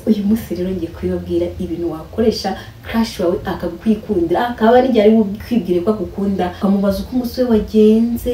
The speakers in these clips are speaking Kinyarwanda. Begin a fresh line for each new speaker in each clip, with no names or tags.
uyu munsi rero ngiye kwibabwira ibintu wakoresha crush wawe akakwikundira akaba ari ari kwibwire ko akukunda ukamubaza uko umusore wagenze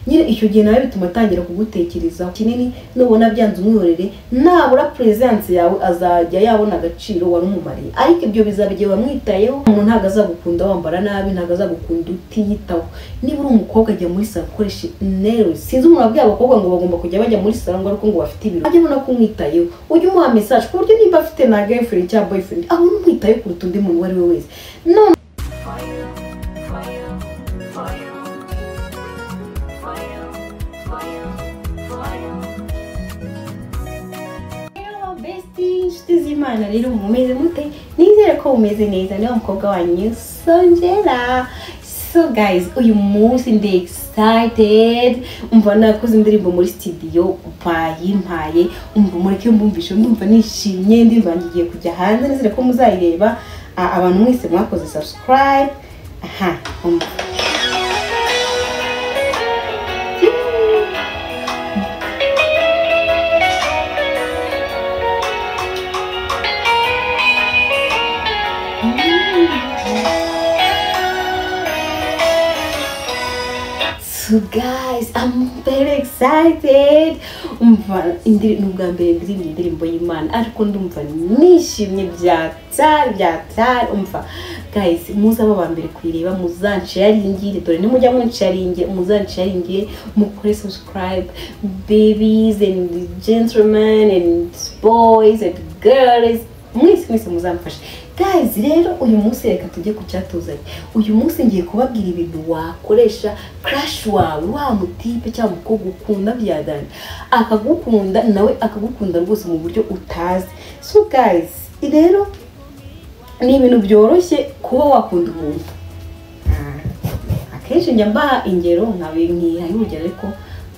nyine icyo gihe nawe bituma atangira kugutekereza kinini nubona byanze umwiyorere nabura presence yawe azajya yabona agaciro wari umumariye ariko ibyo bizabigiye wamwitayeho umuntu ntago azagukunda wambara nabi ntago azagukunda utiyitaho niba uri umukobwa ajya muri salon ukoresha nails sinzi umuntu wabwiye abakobwa ngo bagomba kujya bajya muri salon ngo ariko ngo bafite ibiro ajye ubona ko umwitayeho ujye umuha message ku buryo niba afite na girlfriend cyangwa boyfriend abona umwitayeho kuruta undi muntu wari we wese none Imana rero mumeze mute nizere ko umeze neza niyo mukobwa wanyu Songera. So guys uyu munsi ndi excited umva nakoze indirimbo muri studio bayimpaye umva mureke mbumvishe ndumva nishimye ndimva ngiye kujya hanze nizere ko muzayireba abantu mwese mwakoze subscribe So guys, I'm very excited. Umva nubwa mbere indirimbo y'Imana ariko ndumva nishimye byatari umva guys muza aba mbere kwireba muzansharingire dore nimujya munsharinge muzansharinge mukore subscribe babies and gentlemen and boys and girls mwese muzamfasha guys rero uyu munsi reka tujye kucyatuzanye uyu munsi ngiye kubabwira ibintu wakoresha crush wawe wa mutipe cyangwa uko gukunda byadana akagukunda nawe akagukunda rwose mu buryo utazi. So guys rero ni ibintu byoroshye kuba wakunda umuntu akenshi njya mbaha ingero nkabihaye urugero ariko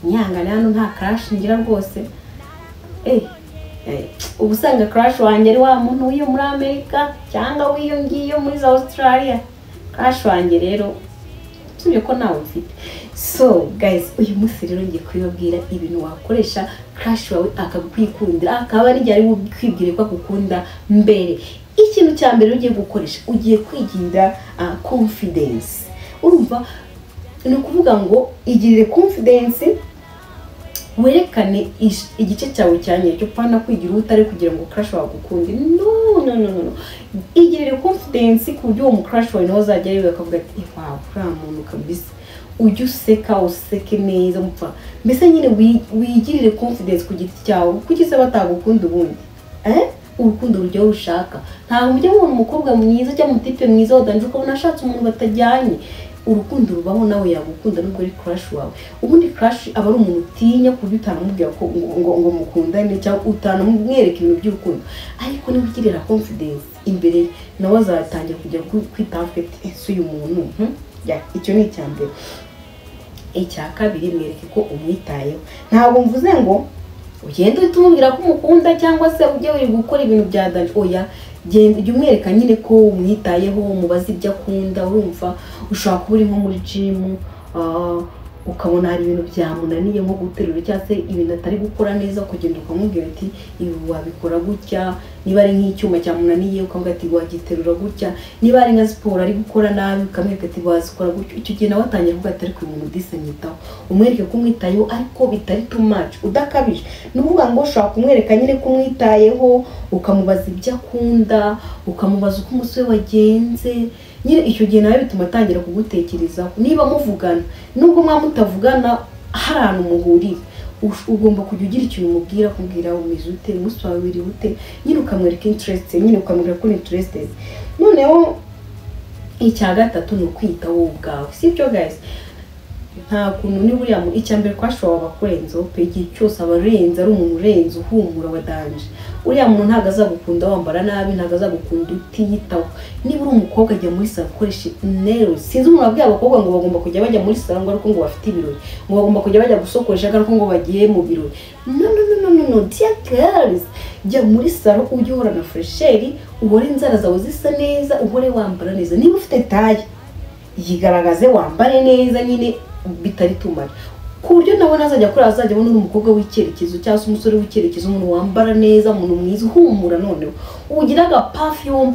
nyangana hano nta crush ngira rwose ubusanga crush wanjye ari wa muntu w'iyo muri Amerika cyangwa w'iyo ngiyo muri Australia crush wanjye rero tubye ko nawe mfite. So guys uyu munsi rero ngiye kwibabwira ibintu wakoresha crush wawe akakwikundira akaba ari ari kwibwire ko akukunda mbere. Ikintu cya mbere ugiye gukoresha ugiye kwigira confidence urumva ni ukuvuga ngo igirire confidence werekane igice cyawe cyanye cyo pana kwigira utari kugira ngo crush wawe gukunde no igirire confidence ku buryo uwo crush wawe nawe azajya yiwe akavuga ati wow ura muntu kabisa ujye useke neza mupfa mbese nyine wigirire confidence ku giti cyawe kuki se batagukunda ubundi urukundo rujya rushaka ntabwo mujya mubona umukobwa mwiza cyangwa umutipe mwiza wadanje ukabona ashatse umuntu batajyanye urukundo rubaho nawe yagukunda nubwo ari crush wawe ubundi crush aba ari umuntu utinya ku buryo utanamubwira ko ngo mukundane cyangwa utanamwereka ibintu by'urukundo ariko niba ugirira confidence imbere nawe azatangira kujya kwita affect uyu muntu icyo ni icya mbere. Icya kabiri mwereke ko umwitayeho ntabwo mvuze ngo ugende utumubwira ko umukunda cyangwa se ujye uri gukora ibintu bya danje oya genda umwereka nyine ko umwitayeho mubaze ibyo akunda urumva ushaka kuba uri nko muri gym ukabona hari ibintu byamunaniye nko guterura cyangwa se ibintu atari gukora neza ukagenda ukamubwira ati ibi wabikora gutya niba ari nk'icyuma cyamunaniye ukamubwira ati wagiterura gutya niba ari nka siporo ari gukora nabi ukamwereka ati wazikora gutya icyo gihe nawe atangira kuvuga ati ariko uyu muntu disanyitaho umwereke ko umwitayeho ariko bitari too much udakabije ni ukuvuga ngo ushobora kumwereka nyine ko umwitayeho ukamubaza ibyo akunda ukamubaza uko umusore wagenze nyine icyo gihe nawe bituma atangira kugutekerezaho niba muvugana nubwo mwamutavugana hari ahantu muhurira ugomba kujya ugira ikintu umubwira kumbwira umeze ute umunsi wawe wiri ute nyine ukamwereka interest nyine ukamubwira ko interested. Noneho icya gatatu ni ukwitaho wowe ubwawe sibyo guys nta kuntu ni buriya icya mbere kwashobora abakurenzo pe igihe cyose abarenze ari umuntu urenze uhumura wadanje uriya muntu ntago azagukunda wambara nabi ntago azagukunda utiyitaho niba uri umukobwa ajya muri salon ukoresha nails sinzi umuntu wabwiye abakobwa ngo bagomba kujya bajya muri salon ngo ariko ngo bafite ibirori ngo bagomba kujya bajya gusokoresha ariko ngo bagiye mu birori no dear girls jya muri salon ujye uhora na fresheri uhore inzara zawe zisa neza uhore wambara neza niba ufite taille yigaragaze wambare neza nyine bitari too much ku buryo nawe nazajya kuri azajya abona umukobwa w'icyerekezo cyangwa se umusore w'icyerekezo, umuntu wambara neza, umuntu mwiza uhumura, noneho ugira aga perfume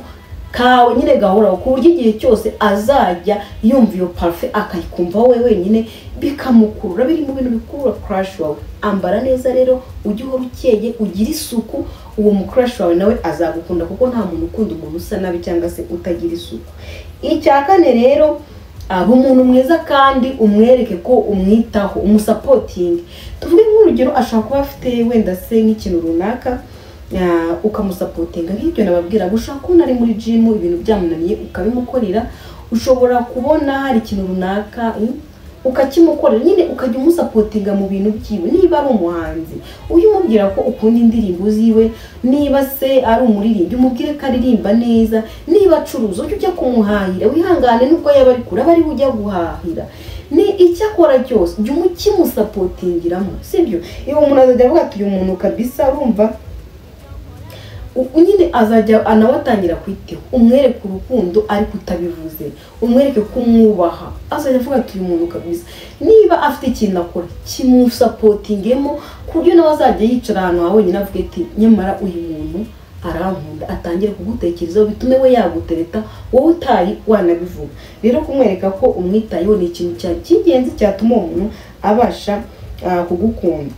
kawe nyine gahoraho, ku buryo igihe cyose azajya yumva iyo parfum akayikumva wowe wenyine bikamukurura, biri mu bintu bikurura crush wawe. Ambara neza rero, ujye uhora ukeye, ugira isuku, uwo mu crush wawe nawe azagukunda, kuko nta muntu ukunda umuntu usa nabi cyangwa se utagira isuku. Icya kane rero, aba umuntu mwiza kandi umwereke ko umwitaho, umusapotingi. Tuvuge nk'urugero, ashaka kuba afite wenda se nk'ikintu runaka, ukamusapotinga nk'ibyo nababwira, gushaka kubona ari muri gym ibintu byamunaniye ukabimukorera, ushobora kubona hari ikintu runaka ukakimukorera, nyine ukajya umusapotinga mu bintu byiwe. Niba ari umuhanzi, ujye umubwira ko ukunda indirimbo ziwe, niba se ari umuririmbyi umubwire ko aririmba neza, niba acuruza ujye ujya kumuhahira, wihangane nubwo yaba ari kure, aba ari ujya guhahira. Ni icyo akora cyose ujye umukimusapotingiramo, sibyo? Iyo umuntu azajya avuga ati uyu muntu kabisa urumva nyine azajya anawatangira kwiteho, umwereke urukundo ariko utabivuze, umwereke ko umwubaha, azajya avuga ati uyu muntu kabisa. Niba afite ikintu akora kimusapotingemo, ku buryo nawe azajya yicara ahantu hawe wenyine avuga ati nyamara uyu muntu arankunda, atangire kugutekerezaho, bitume we yagutereta wowe utari wanabivuga. Rero kumwereka ko umwitayeho ni ikintu cy'ingenzi cyatuma umuntu abasha kugukunda.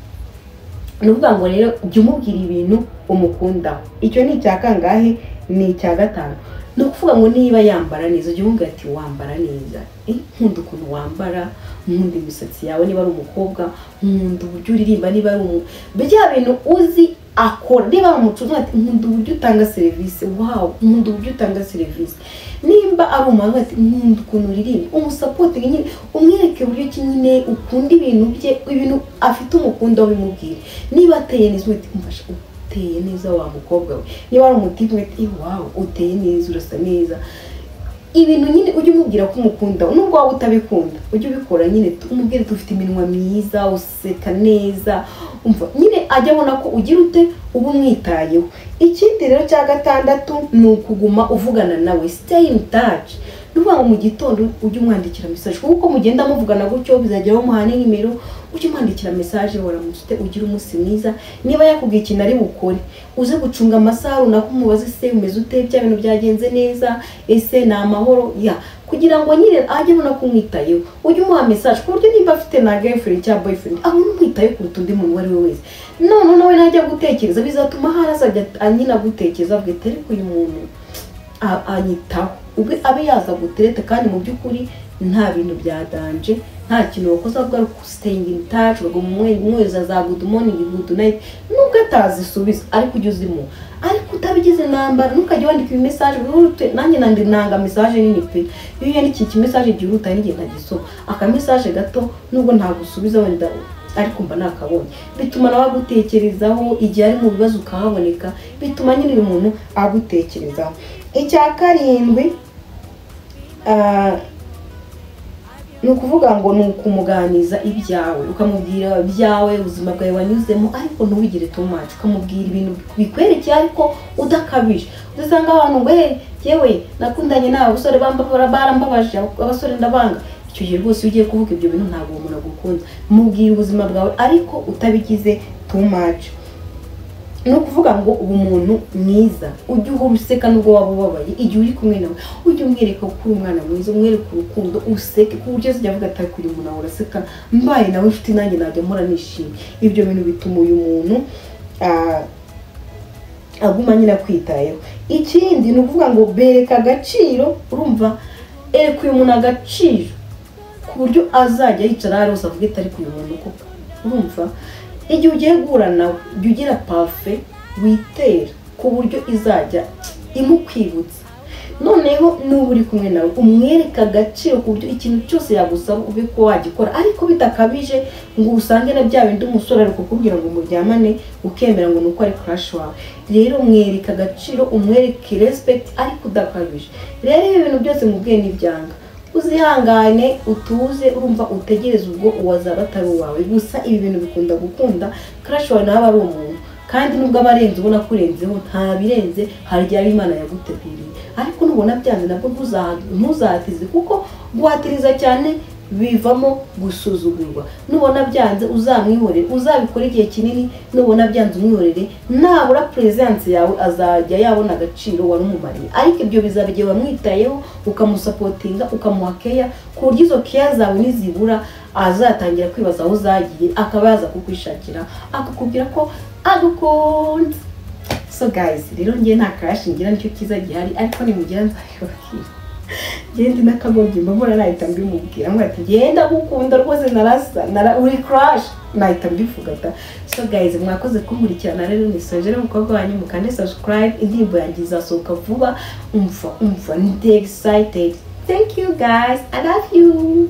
Nuvuga ngo rero jya umubwira ibintu umukundaho. Icyo ni icya kangahe? Ni icya gatanu. No kuvuga ngo niba yambara neza, jya umubwira ati wambara neza, nkunda ukuntu wambara, nkunda imisatsi yawe, niba ari umukobwa nkunda uburyo uririmba, niba ari bya bintu uzi akora, niba ari umucuruzi ati nkunda uburyo utanga serivisi, wow nkunda uburyo utanga serivisi. Nimba ari umuntu ati nkunda ukuntu uririmba, umusapotinge nyine, umwereke uburyo ki nyine ukunda ibintu bye, ibintu afite umukunda wabimubwire. Niba ateye neza uti umfasha, uteye neza wa mukobwa we. Niba ari umutipe uti wow uteye neza, urasa neza. Ibintu nyine ujye umubwira ko umukunda, nubwo waba utabikunda ujye ubikora nyine, umubwire ufite iminwa myiza, useka neza, umva nyine ajya abona ko ugira ute uba umwitayeho. Ikindi rero cya gatandatu ni ukuguma uvugana nawe, stay in touch. Nuvuga mu gitondo ujye umwandikira message, kuko mugenda muvugana gutyo bizageraho muhane nimero, ujye umwandikira message, waramutse ugira umunsi mwiza. Niba yakubwiye ikintu ari bukore, uze gucunga amasaha runaka umubaze se umeze ute, bya bintu byagenze neza, ese ni amahoro ya, kugira ngo nyine ajye abona ko umwitayeho. Ujye umuha message ku buryo niba afite na girlfriend cyangwa boyfriend abona umwitayeho kuruta undi muntu wari we wese. None nawe najya gutekereza, bizatuma harazajya anyina gutekereza avuga ati ariko uyu muntu anyitaho, ubwe abe yaza gutereta, kandi mu by'ukuri nta bintu byadanje, nta kintu wakoze, avuga ko staying in touch, ngo mweza za good morning good night, nubwo atazisubiza ariko ujye uzimo. Ariko utabigize nambara, ntukajya wandika message urute, nanjye nanga message nini pe. Iyo yandikiye message igihe uruta n'igihe ntagisoma, aka message gato nubwo ntagusubiza wenda ariko mba nakabonye, bituma nawe agutekerezaho, igihe ari mu bibazo ukahaboneka, bituma nyine uyu muntu agutekerezaho. Icya karindwi ni ukuvuga ngo ni ukumuganiza ibyawe, ukamubwira ibyawe, ubuzima bwawe wanyuzemo, ariko ntuwigire too much, ukamubwira ibintu bikwerekeye ariko udakabije. Uzasanga abantu ngo yewe nakundanye nawe abasore barambabaje, abasore ndabanga. Icyo gihe rwose ugiye kuvuga ibyo bintu ntabwo uwo muntu agukunda. Mubwira ubuzima bwawe ariko utabigize too much. No kuvuga ngo ubu umuntu mwiza, ujye uhora useka nubwo waba ubabaye, igihe uri kumwe nawe ujye umwereka ko uri umwana mwiza, umwereka urukundo, useke ku buryo uzajya avuga ati kuri umuntu nawe uraseka, mbaye nawe ufite nanjye najya mpora nishimye. Ibyo bintu bituma uyu muntu aguma nyine akwitayeho. Ikindi ni ukuvuga ngo bereka agaciro, urumva ereka uyu muntu agaciro ku buryo azajya yicara hariya hose avuga ati ariko uyu muntu koko, urumva igihe ugiye guhura nawe jya ugira parufe witera ku buryo izajya imukwibutsa. Noneho n'ubu uri kumwe nawe umwereka agaciro ku buryo ikintu cyose yagusaba ube ko wagikora, ariko bitakabije ngo usange na bya bindi umusore ari kukubwira ngo muryamane ukemera ngo nuko ari crush wawe. Rero mwereka agaciro, umwereke respect ariko udakabije. Rero ibi bintu byose mubwiye n'ibyanga, uzihangane utuze, urumva utegereze ubwo uwazaba atari uwawe. Gusa ibi bintu bikunda gukunda crush wawe nawe ari umuntu, kandi nubwo abarenze ubona kurenzeho nta birenze, hari igihe Imana yaguteguriye. Ariko nubona byanze nabwo ntuzahatize, kuko guhatiriza cyane bivamo gusuzugurwa. Nubona byanze uzamwihorere, uzabikora igihe kinini, nubona byanze umwihorere, nabura presence yawe azajya yabona agaciro wari umumariye. Ariko ibyo bizaba igihe wamwitayeho, ukamusapotinga, ukamuha care, ku buryo izo care zawe nizibura azatangira kwibaza aho zagiye, akaba yaza kukwishakira akakubwira ko agukunda. So guys, rero ngiye nta crash ngira nicyo kiza gihari, ariko nimugira nzabibabwira. Genda nakagogi mbona nahita mbimubwira ngo ati genda gukunda rwose narasa uri crash, nahita mbivuga ta. So guys, mwakoze kumurikirana rero nisoje rero mukobwa wanyu mukande subscribe, indirimbo yanjye izasohoka vuba, umva ndi excited. Thank you guys, I love you.